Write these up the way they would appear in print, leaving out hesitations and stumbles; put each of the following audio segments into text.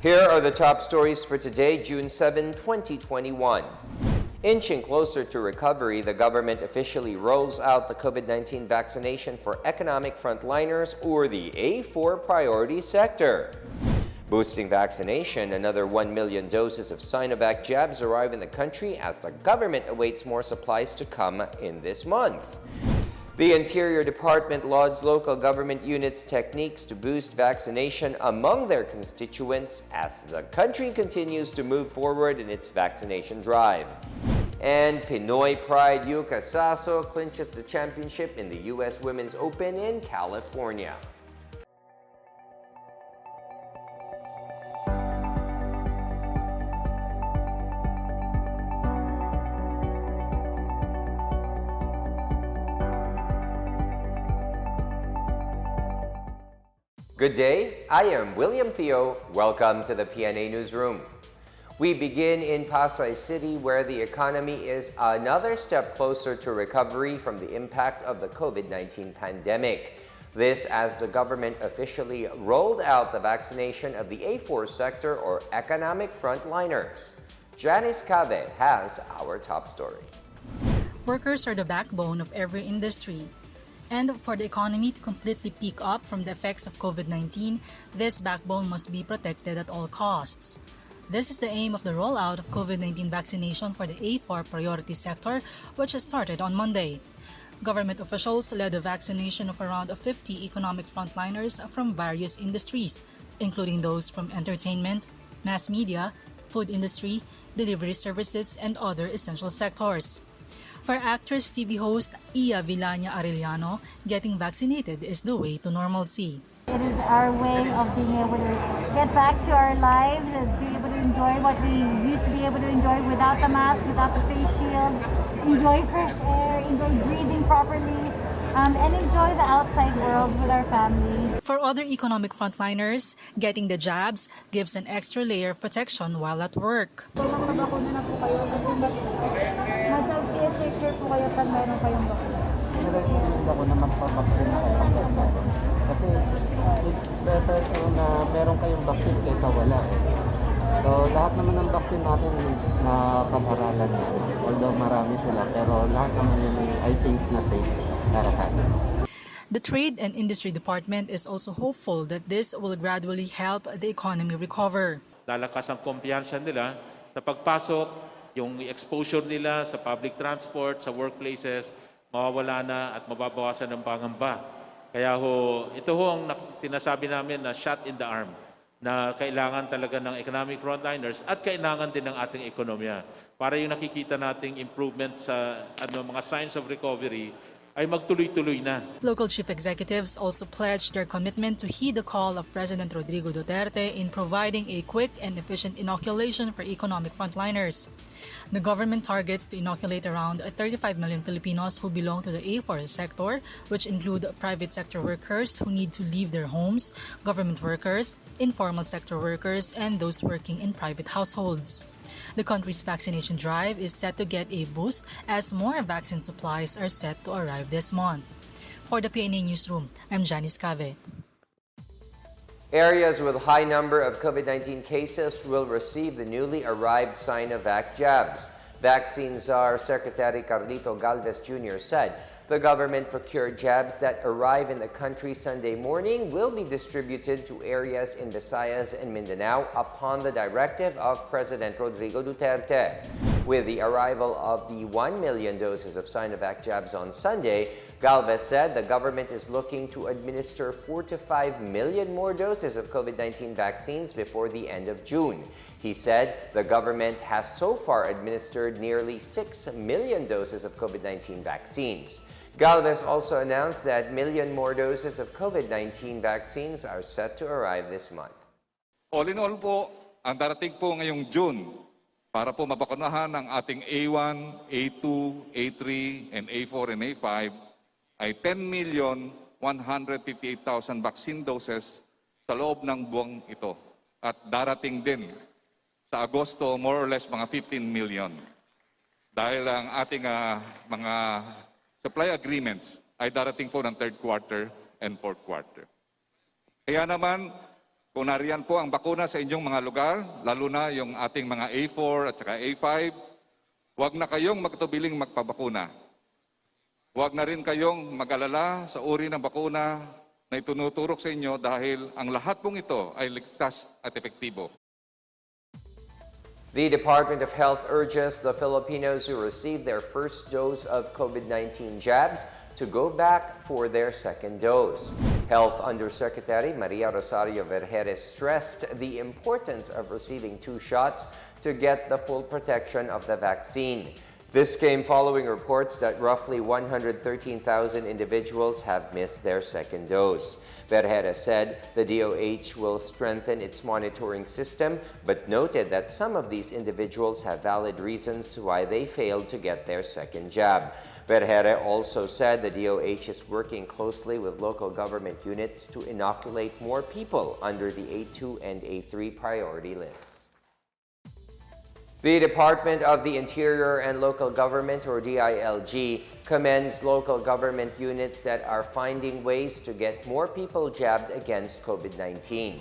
Here are the top stories for today, June 7, 2021. Inching closer to recovery, the government officially rolls out the COVID-19 vaccination for economic frontliners, or the A4 priority sector. Boosting vaccination, another 1 million doses of Sinovac jabs arrive in the country as the government awaits more supplies to come in this month. The Interior Department lauds local government units' techniques to boost vaccination among their constituents as the country continues to move forward in its vaccination drive. And Pinoy pride Yuka Saso clinches the championship in the US Women's Open in California. Good day, I am William Theo. Welcome to the PNA Newsroom. We begin in PSIS City, where the economy is another step closer to recovery from the impact of the COVID-19 pandemic. This as the government officially rolled out the vaccination of the A4 sector, or economic frontliners. Janice Cave has our top story. Workers are the backbone of every industry. And for the economy to completely pick up from the effects of COVID-19, this backbone must be protected at all costs. This is the aim of the rollout of COVID-19 vaccination for the A4 priority sector, which has started on Monday. Government officials led the vaccination of around 50 economic frontliners from various industries, including those from entertainment, mass media, food industry, delivery services, and other essential sectors. For actress TV host Iya Villania Arellano, getting vaccinated is the way to normalcy. It is our way of being able to get back to our lives and be able to enjoy what we used to be able to enjoy without the mask, without the face shield, enjoy fresh air, enjoy breathing properly, and enjoy the outside world with our families. For other economic frontliners, getting the jabs gives an extra layer of protection while at work. Nabakuna na po kayo kasi mas secure po kayo pag meron kayong bakuna. Nag-recommend ako na magpapaksin ako kasi it's better to na meron kayong vaccine kaysa wala. So lahat naman ng vaccine natin na pag-aralan natin. Although marami sila, pero lahat naman yun I think na safe para sa atin. The Trade and Industry Department is also hopeful that this will gradually help the economy recover. Lalakas ang kumpiyansa nila sa pagpasok, yung exposure nila sa public transport, sa workplaces, mawawala na at mababawasan ng pangamba. Kaya ito ang sinasabi namin na shot in the arm, na kailangan talaga ng economic frontliners at kailangan din ng ating ekonomiya. Para yung nakikita nating improvement sa mga signs of recovery, ay magtuloy-tuloy na. Local chief executives also pledged their commitment to heed the call of President Rodrigo Duterte in providing a quick and efficient inoculation for economic frontliners. The government targets to inoculate around 35 million Filipinos who belong to the A4 sector, which include private sector workers who need to leave their homes, government workers, informal sector workers, and those working in private households. The country's vaccination drive is set to get a boost as more vaccine supplies are set to arrive this month. For the PNA Newsroom, I'm Janice Cave. Areas with a high number of COVID-19 cases will receive the newly arrived Sinovac jabs. Vaccine Czar Secretary Carlito Galvez Jr. said the government procured jabs that arrive in the country Sunday morning will be distributed to areas in Visayas and Mindanao upon the directive of President Rodrigo Duterte. With the arrival of the 1 million doses of Sinovac jabs on Sunday, Galvez said the government is looking to administer 4 to 5 million more doses of COVID-19 vaccines before the end of June. He said the government has so far administered nearly 6 million doses of COVID-19 vaccines. Galvez also announced that million more doses of COVID-19 vaccines are set to arrive this month. All in all po, ang darating po ngayong June para po mabakunahan ang ating A1, A2, A3, and A4 and A5 ay 10,158,000 vaccine doses sa loob ng buwang ito. At darating din sa Agosto, more or less mga 15 million. Dahil ang ating mga supply agreements ay darating po ng third quarter and fourth quarter. Kaya naman, Kung nariyan po ang bakuna sa inyong mga lugar, lalo na yung ating mga A4 at saka A5, huwag na kayong magtubiling magpabakuna. Huwag na rin kayong mag-alala sa uri ng bakuna na itunuturok sa inyo dahil ang lahat pong ito ay ligtas at epektibo. The Department of Health urges the Filipinos who received their first dose of COVID-19 jabs to go back for their second dose. Health Undersecretary Maria Rosario Vergeres stressed the importance of receiving 2 shots to get the full protection of the vaccine. This came following reports that roughly 113,000 individuals have missed their second dose. Vergeres said the DOH will strengthen its monitoring system, but noted that some of these individuals have valid reasons why they failed to get their second jab. Vergeres also said the DOH is working closely with local government units to inoculate more people under the A2 and A3 priority lists. The Department of the Interior and Local Government, or DILG, commends local government units that are finding ways to get more people jabbed against COVID-19.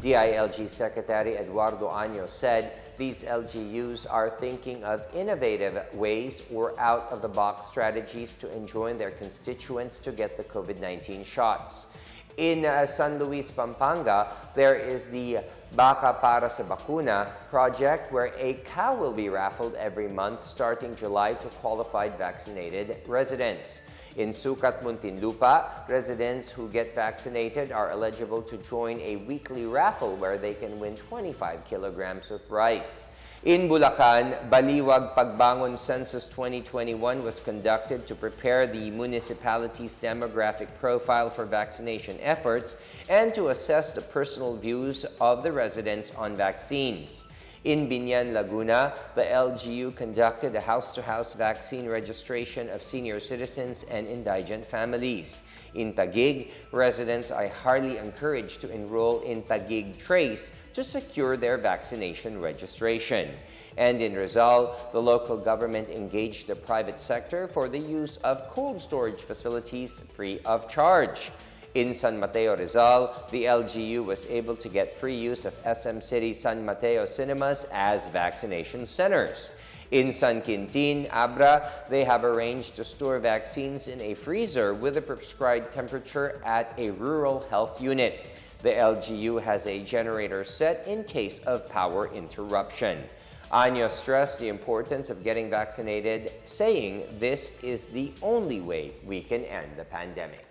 DILG Secretary Eduardo Año said these LGUs are thinking of innovative ways or out-of-the-box strategies to enjoin their constituents to get the COVID-19 shots. In San Luis, Pampanga, there is the Baka Para sa Bakuna project where a cow will be raffled every month starting July to qualified vaccinated residents. In Sucat, Muntinlupa, residents who get vaccinated are eligible to join a weekly raffle where they can win 25 kilograms of rice. In Bulacan, Baliwag Pagbangon Census 2021 was conducted to prepare the municipality's demographic profile for vaccination efforts and to assess the personal views of the residents on vaccines. In Binyan, Laguna, the LGU conducted a house-to-house vaccine registration of senior citizens and indigent families. In Taguig, residents are highly encouraged to enroll in Taguig Trace to secure their vaccination registration. And in Rizal, the local government engaged the private sector for the use of cold storage facilities free of charge. In San Mateo, Rizal, the LGU was able to get free use of SM City San Mateo cinemas as vaccination centers. In San Quintin, Abra, they have arranged to store vaccines in a freezer with a prescribed temperature at a rural health unit. The LGU has a generator set in case of power interruption. Año stressed the importance of getting vaccinated, saying this is the only way we can end the pandemic.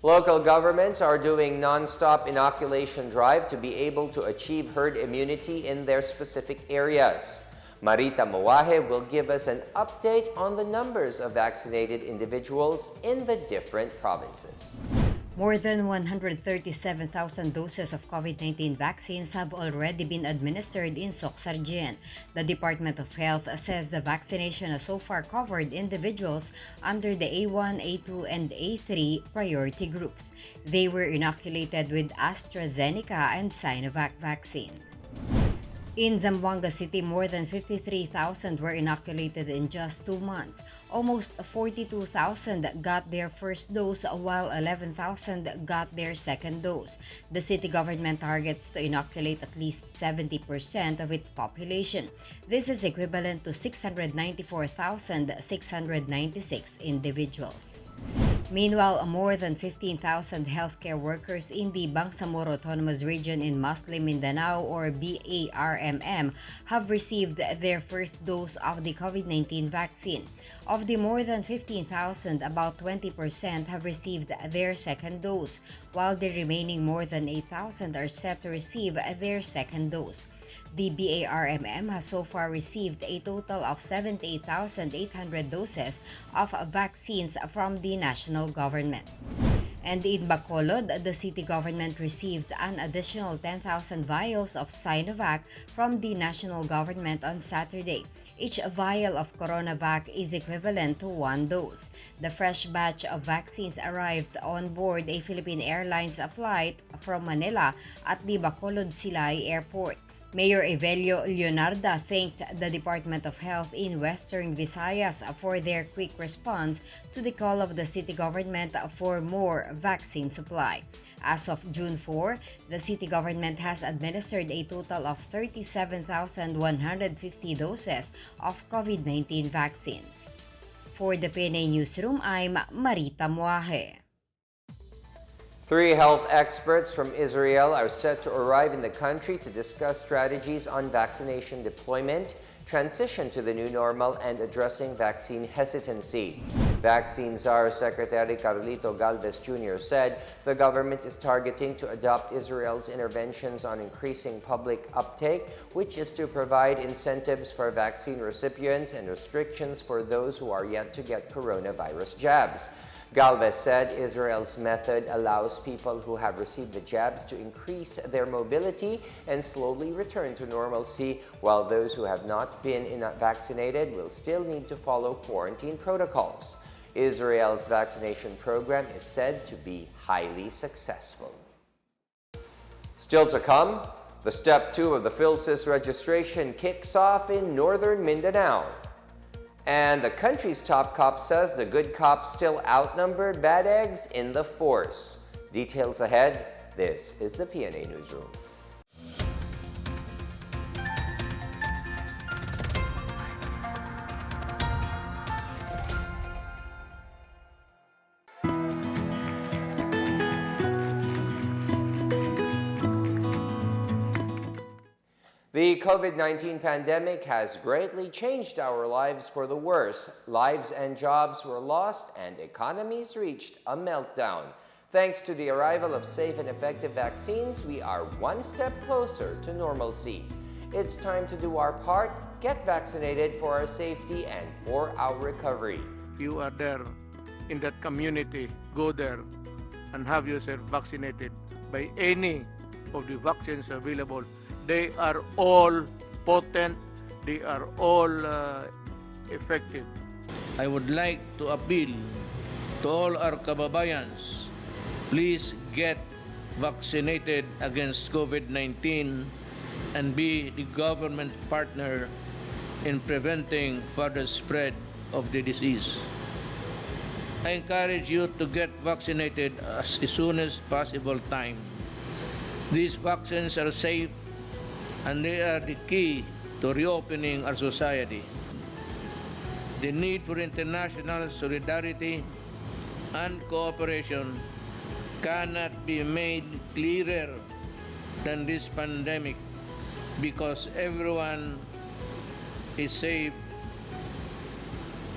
Local governments are doing non-stop inoculation drive to be able to achieve herd immunity in their specific areas. Marita Moahe will give us an update on the numbers of vaccinated individuals in the different provinces. More than 137,000 doses of COVID-19 vaccines have already been administered in Soc-Sargien. The Department of Health says the vaccination has so far covered individuals under the A1, A2, and A3 priority groups. They were inoculated with AstraZeneca and Sinovac vaccine. In Zamboanga City, more than 53,000 were inoculated in just 2 months. Almost 42,000 got their first dose while 11,000 got their second dose. The city government targets to inoculate at least 70% of its population. This is equivalent to 694,696 individuals. Meanwhile, more than 15,000 healthcare workers in the Bangsamoro Autonomous Region in Muslim Mindanao, or BARMM, have received their first dose of the COVID-19 vaccine. Of the more than 15,000, about 20% have received their second dose, while the remaining more than 8,000 are set to receive their second dose. The BARMM has so far received a total of 78,800 doses of vaccines from the national government. And in Bacolod, the city government received an additional 10,000 vials of Sinovac from the national government on Saturday. Each vial of CoronaVac is equivalent to 1 dose. The fresh batch of vaccines arrived on board a Philippine Airlines flight from Manila at the Bacolod Silay Airport. Mayor Evelio Leonarda thanked the Department of Health in Western Visayas for their quick response to the call of the city government for more vaccine supply. As of June 4, the city government has administered a total of 37,150 doses of COVID-19 vaccines. For the PNA Newsroom, I'm Marita Muaje. 3 health experts from Israel are set to arrive in the country to discuss strategies on vaccination deployment, transition to the new normal, and addressing vaccine hesitancy. Vaccine Czar Secretary Carlito Galvez Jr. said the government is targeting to adopt Israel's interventions on increasing public uptake, which is to provide incentives for vaccine recipients and restrictions for those who are yet to get coronavirus jabs. Galvez said Israel's method allows people who have received the jabs to increase their mobility and slowly return to normalcy, while those who have not been vaccinated will still need to follow quarantine protocols. Israel's vaccination program is said to be highly successful. Still to come, the Step 2 of the PSIS registration kicks off in Northern Mindanao. And the country's top cop says the good cops still outnumber bad eggs in the force. Details ahead. This is the PNA Newsroom. The COVID-19 pandemic has greatly changed our lives for the worse. Lives and jobs were lost and economies reached a meltdown. Thanks to the arrival of safe and effective vaccines, we are one step closer to normalcy. It's time to do our part, get vaccinated for our safety and for our recovery. You are there in that community, go there and have yourself vaccinated by any of the vaccines available. They are all potent, they are all effective. I would like to appeal to all our kababayans, please get vaccinated against COVID-19 and be the government partner in preventing further spread of the disease. I encourage you to get vaccinated as soon as possible time. These vaccines are safe and they are the key to reopening our society. The need for international solidarity and cooperation cannot be made clearer than this pandemic, because everyone is safe.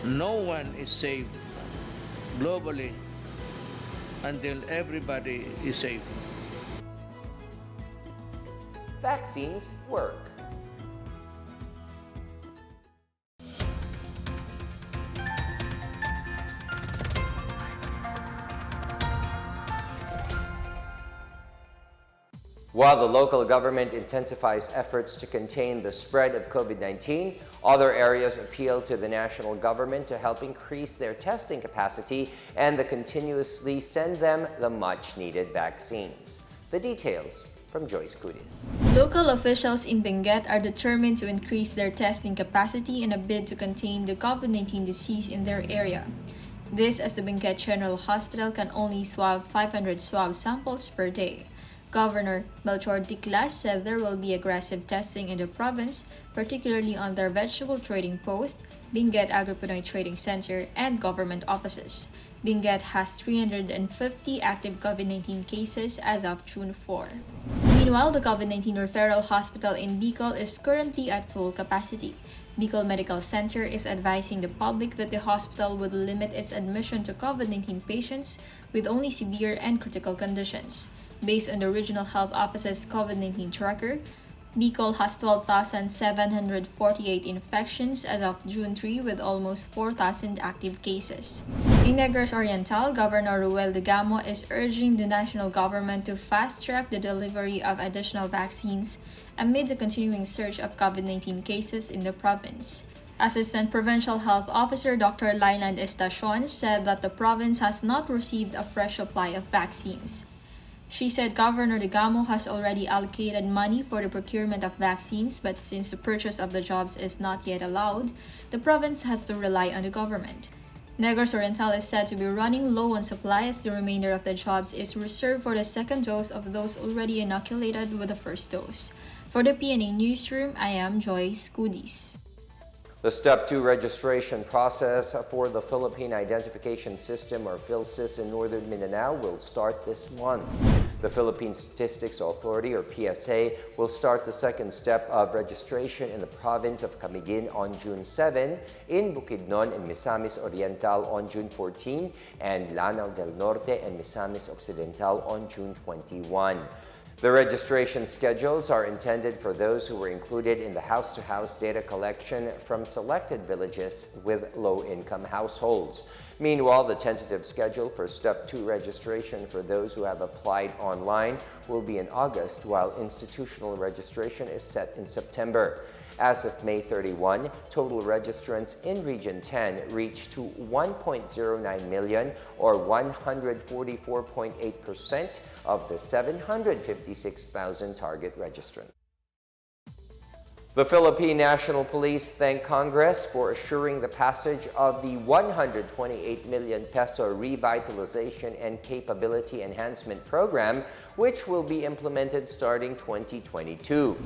No one is safe globally until everybody is safe. Vaccines work. While the local government intensifies efforts to contain the spread of COVID-19, other areas appeal to the national government to help increase their testing capacity and to continuously send them the much-needed vaccines. The details from Joyce Cudis. Local officials in Benguet are determined to increase their testing capacity in a bid to contain the COVID-19 disease in their area. This as the Benguet General Hospital can only swab 500 swab samples per day. Governor Melchor Diclas said there will be aggressive testing in the province, particularly on their vegetable trading post, Benguet Agri-Pinoy Trading Center, and government offices. Benguet has 350 active COVID-19 cases as of June 4. Meanwhile, the COVID-19 referral hospital in Bicol is currently at full capacity. Bicol Medical Center is advising the public that the hospital would limit its admission to COVID-19 patients with only severe and critical conditions. Based on the Regional Health Office's COVID-19 tracker, Bicol has 12,748 infections as of June 3 with almost 4,000 active cases. In Negros Oriental, Governor Ruel Degamo is urging the national government to fast-track the delivery of additional vaccines amid the continuing surge of COVID-19 cases in the province. Assistant Provincial Health Officer Dr. Lyland Estacion said that the province has not received a fresh supply of vaccines. She said Governor Digamo has already allocated money for the procurement of vaccines, but since the purchase of the jobs is not yet allowed, the province has to rely on the government. Negros Oriental is said to be running low on supply as the remainder of the jobs is reserved for the second dose of those already inoculated with the first dose. For the PNA Newsroom, I am Joyce Cudis. The Step 2 registration process for the Philippine Identification System, or PhilSys, in Northern Mindanao will start this month. The Philippine Statistics Authority, or PSA, will start the second step of registration in the province of Camiguin on June 7, in Bukidnon and Misamis Oriental on June 14, and Lanao del Norte and Misamis Occidental on June 21. The registration schedules are intended for those who were included in the house-to-house data collection from selected villages with low-income households. Meanwhile, the tentative schedule for Step 2 registration for those who have applied online will be in August, while institutional registration is set in September. As of May 31, total registrants in Region 10 reached to 1.09 million, or 144.8% of the 756,000 target registrants. The Philippine National Police thanked Congress for assuring the passage of the 128 million peso Revitalization and Capability Enhancement Program, which will be implemented starting 2022.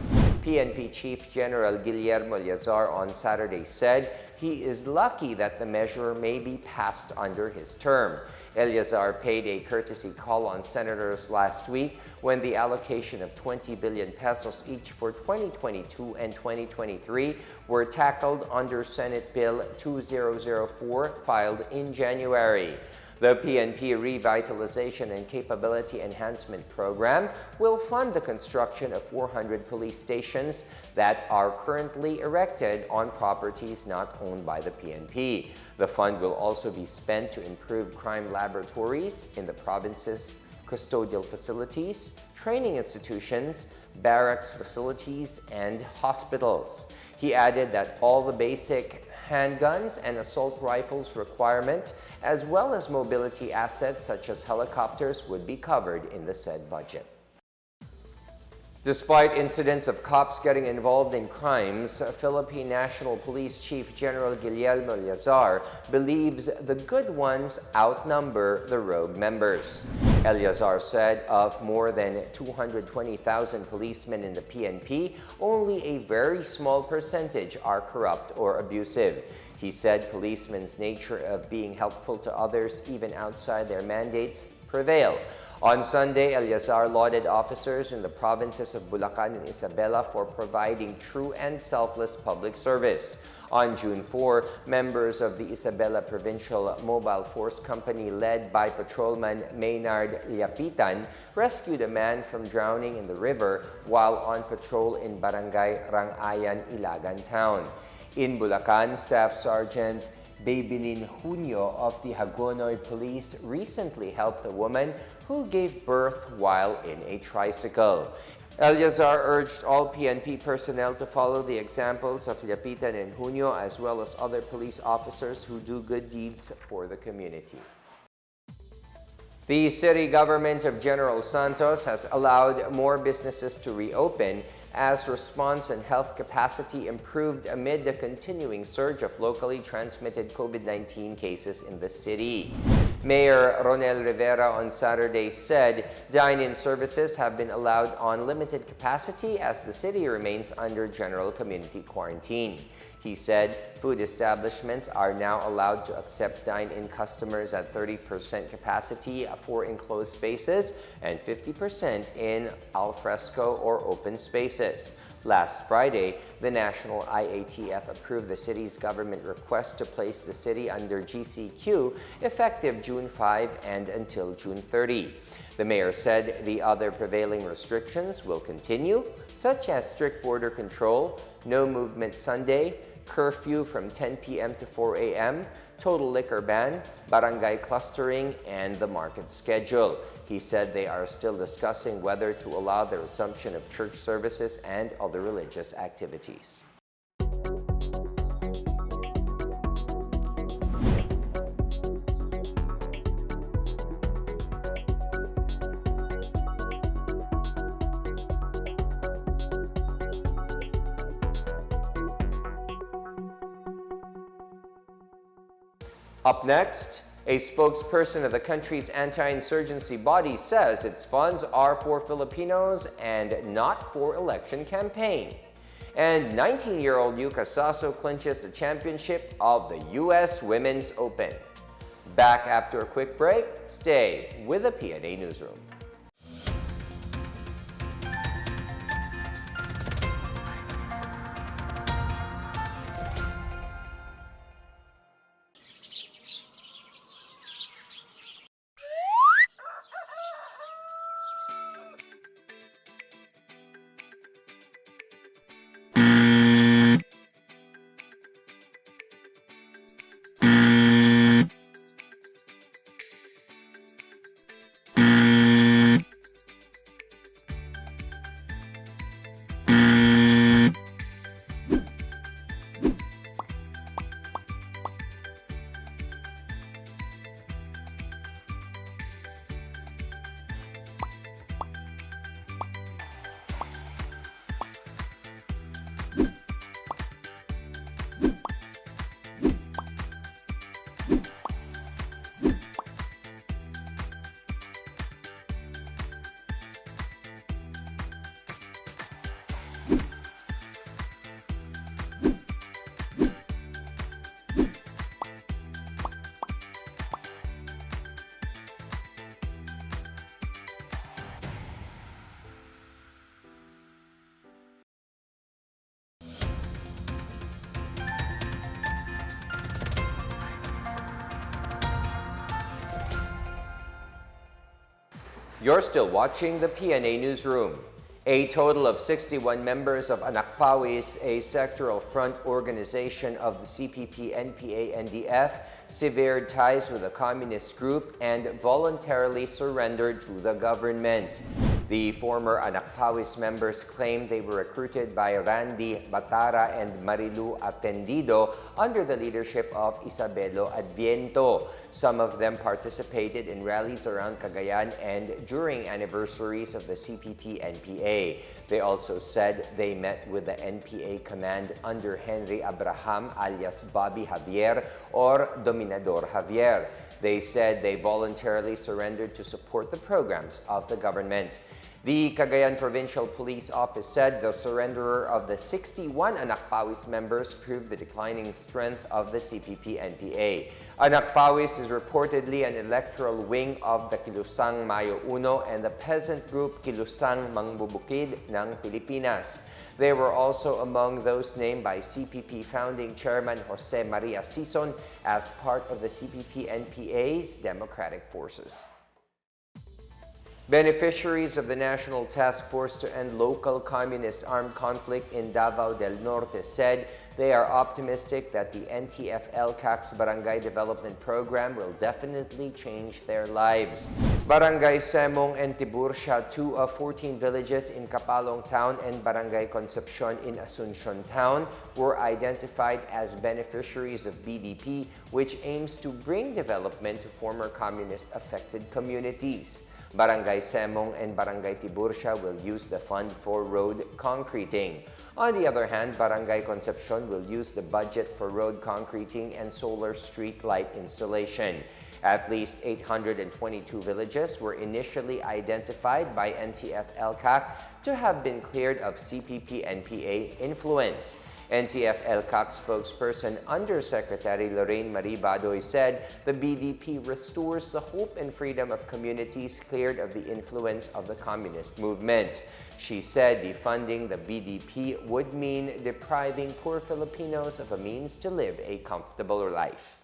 PNP Chief General Guillermo Eleazar on Saturday said he is lucky that the measure may be passed under his term. Eleazar paid a courtesy call on senators last week when the allocation of 20 billion pesos each for 2022 and 2023 were tackled under Senate Bill 2004 filed in January. The PNP Revitalization and Capability Enhancement Program will fund the construction of 400 police stations that are currently erected on properties not owned by the PNP. The fund will also be spent to improve crime laboratories in the province's custodial facilities, training institutions, barracks facilities, and hospitals. He added that all the basic handguns and assault rifles requirement, as well as mobility assets such as helicopters, would be covered in the said budget. Despite incidents of cops getting involved in crimes, Philippine National Police Chief General Guillermo Eleazar believes the good ones outnumber the rogue members. Eleazar said of more than 220,000 policemen in the PNP, only a very small percentage are corrupt or abusive. He said policemen's nature of being helpful to others, even outside their mandates, prevail. On Sunday, Eleazar lauded officers in the provinces of Bulacan and Isabela for providing true and selfless public service. On June 4, members of the Isabela Provincial Mobile Force Company, led by Patrolman Maynard Liapitan, rescued a man from drowning in the river while on patrol in Barangay Rangayan, Ilagan Town. In Bulacan, Staff Sergeant Babylin Junio of the Hagonoy Police recently helped a woman who gave birth while in a tricycle. Eleazar urged all PNP personnel to follow the examples of Liapitan and Junio, as well as other police officers who do good deeds for the community. The city government of General Santos has allowed more businesses to reopen as response and health capacity improved amid the continuing surge of locally transmitted COVID-19 cases in the city. Mayor Ronel Rivera on Saturday said dine-in services have been allowed on limited capacity as the city remains under general community quarantine. He said food establishments are now allowed to accept dine-in customers at 30% capacity for enclosed spaces and 50% in al fresco or open spaces. Last Friday, the National IATF approved the city's government request to place the city under GCQ effective June 5 and until June 30. The mayor said the other prevailing restrictions will continue, such as strict border control, no movement Sunday, curfew from 10 p.m. to 4 a.m., total liquor ban, barangay clustering, and the market schedule. He said they are still discussing whether to allow the resumption of church services and other religious activities. Up next, a spokesperson of the country's anti-insurgency body says its funds are for Filipinos and not for election campaign. And 19-year-old Yuka Saso clinches the championship of the US Women's Open. Back after a quick break, stay with the PNA Newsroom. You're still watching the PNA Newsroom. A total of 61 members of Anak Pawis, a sectoral front organization of the CPPNPA-NDF, severed ties with a communist group and voluntarily surrendered to the government. The former Anak Pawis members claimed they were recruited by Randy Batara and Marilu Atendido under the leadership of Isabelo Adviento. Some of them participated in rallies around Cagayan and during anniversaries of the CPPNPA. They also said they met with the NPA command under Henry Abraham alias Bobby Javier or Dominador Javier. They said they voluntarily surrendered to support the programs of the government. The Cagayan Provincial Police Office said the surrender of the 61 Anak Pawis members proved the declining strength of the CPPNPA. Anak Pawis is reportedly an electoral wing of the Kilusang Mayo Uno and the peasant group Kilusang Mangbubukid ng Pilipinas. They were also among those named by CPP founding chairman Jose Maria Sison as part of the CPPNPA's democratic forces. Beneficiaries of the National Task Force to End Local Communist Armed Conflict in Davao del Norte said they are optimistic that the NTF-LCAC's Barangay Development Program will definitely change their lives. Barangay Semong and Tiburcia, 2 of 14 villages in Capalong Town and Barangay Concepcion in Asuncion Town, were identified as beneficiaries of BDP, which aims to bring development to former communist-affected communities. Barangay Semong and Barangay Tiburcia will use the fund for road concreting. On the other hand, Barangay Concepcion will use the budget for road concreting and solar street light installation. At least 822 villages were initially identified by NTF-LCAC to have been cleared of CPP-NPA influence. NTF-LCAC spokesperson Undersecretary Lorraine Marie Badoy said the BDP restores the hope and freedom of communities cleared of the influence of the communist movement. She said defunding the BDP would mean depriving poor Filipinos of a means to live a comfortable life.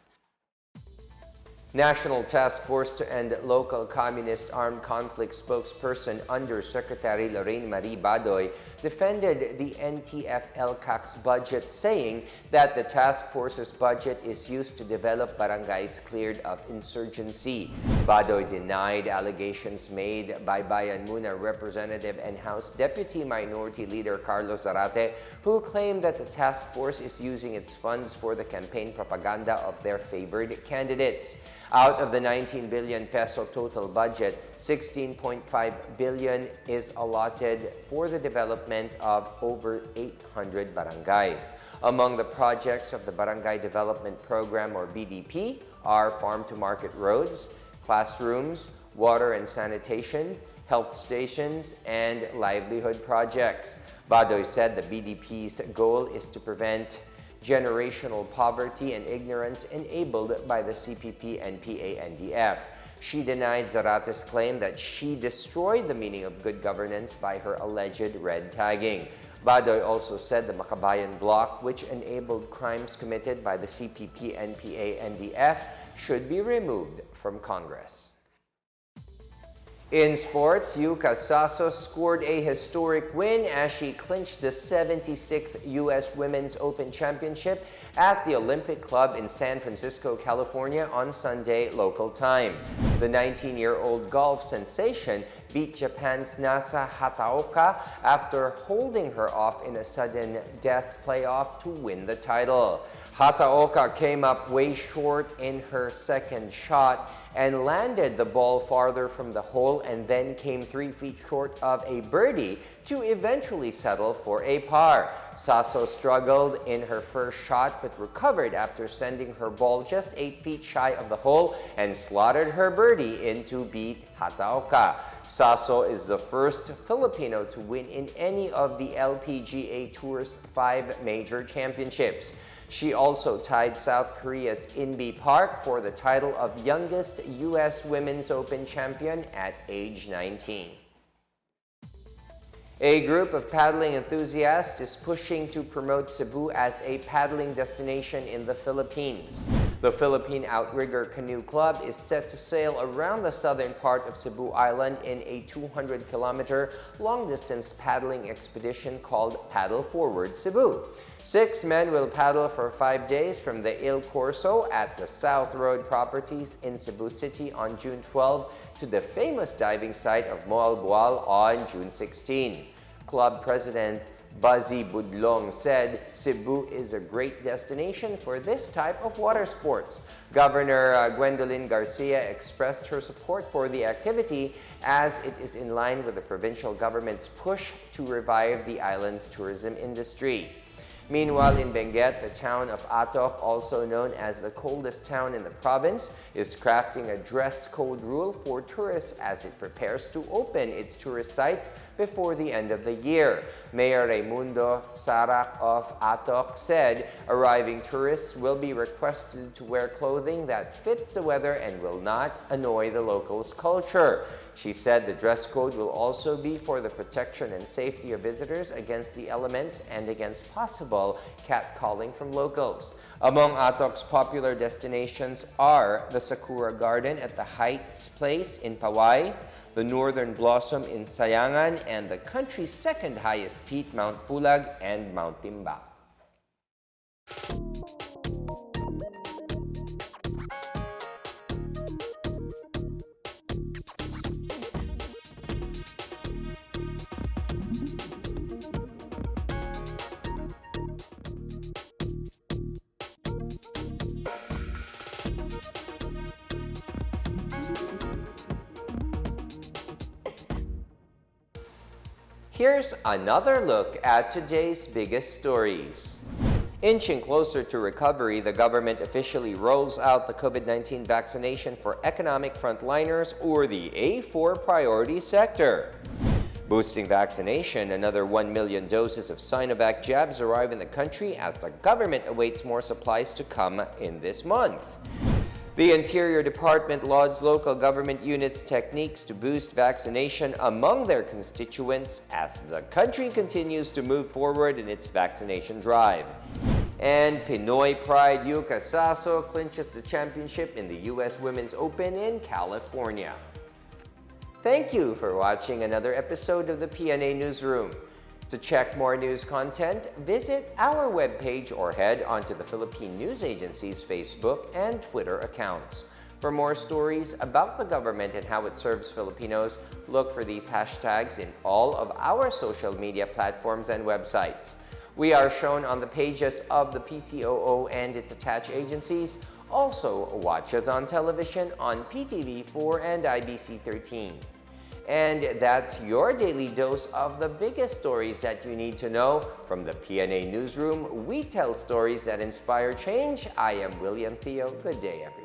National Task Force to End Local Communist Armed Conflict spokesperson Undersecretary Lorraine Marie Badoy defended the NTF-LCAC's budget, saying that the task force's budget is used to develop barangays cleared of insurgency. Badoy denied allegations made by Bayan Muna Representative and House Deputy Minority Leader Carlos Zarate, who claimed that the task force is using its funds for the campaign propaganda of their favored candidates. Out of the 19 billion peso total budget, 16.5 billion is allotted for the development of over 800 barangays. Among the projects of the Barangay Development Program or BDP are farm-to-market roads, classrooms, water and sanitation, health stations, and livelihood projects. Badoy said the BDP's goal is to prevent generational poverty and ignorance enabled by the CPPNPAs. She denied Zarate's claim that she destroyed the meaning of good governance by her alleged red tagging. Badoy also said the Makabayan bloc, which enabled crimes committed by the CPPNPAs, should be removed from Congress. In sports, Yuka Saso scored a historic win as she clinched the 76th U.S. Women's Open Championship at the Olympic Club in San Francisco, California on Sunday local time. The 19-year-old golf sensation beat Japan's Nasa Hataoka after holding her off in a sudden death playoff to win the title. Hataoka came up way short in her second shot and landed the ball farther from the hole and then came 3 feet short of a birdie to eventually settle for a par. Saso struggled in her first shot but recovered after sending her ball just 8 feet shy of the hole and slotted her birdie in to beat Hataoka. Saso is the first Filipino to win in any of the LPGA Tour's 5 major championships. She also tied South Korea's Inbi Park for the title of youngest U.S. Women's Open champion at age 19. A group of paddling enthusiasts is pushing to promote Cebu as a paddling destination in the Philippines. The Philippine Outrigger Canoe Club is set to sail around the southern part of Cebu Island in a 200-kilometer long-distance paddling expedition called Paddle Forward Cebu. 6 men will paddle for 5 days from the Il Corso at the South Road properties in Cebu City on June 12 to the famous diving site of Moalboal on June 16. Club President Buzzy Budlong said Cebu is a great destination for this type of water sports. Governor Gwendolyn Garcia expressed her support for the activity as it is in line with the provincial government's push to revive the island's tourism industry. Meanwhile, in Benguet, the town of Atok, also known as the coldest town in the province, is crafting a dress code rule for tourists as it prepares to open its tourist sites before the end of the year. Mayor Raimundo Sarac of Atok said arriving tourists will be requested to wear clothing that fits the weather and will not annoy the locals' culture. She said the dress code will also be for the protection and safety of visitors against the elements and against possible catcalling from locals. Among Atok's popular destinations are the Sakura Garden at the Heights Place in Pawai, the Northern Blossom in Sayangan, and the country's second highest peak, Mount Pulag and Mount Timba. Here's another look at today's biggest stories. Inching closer to recovery, the government officially rolls out the COVID-19 vaccination for economic frontliners, or the A4 priority sector. Boosting vaccination, another 1 million doses of Sinovac jabs arrive in the country as the government awaits more supplies to come in this month. The Interior Department lauds local government units' techniques to boost vaccination among their constituents as the country continues to move forward in its vaccination drive. And Pinoy pride Yuka Saso clinches the championship in the U.S. Women's Open in California. Thank you for watching another episode of the PNA Newsroom. To check more news content, visit our webpage or head onto the Philippine News Agency's Facebook and Twitter accounts. For more stories about the government and how it serves Filipinos, look for these hashtags in all of our social media platforms and websites. We are shown on the pages of the PCOO and its attached agencies, Also, watch us on television on PTV4 and IBC 13. And that's your daily dose of the biggest stories that you need to know. From the PNA Newsroom, we tell stories that inspire change. I am William Theo. Good day, everyone.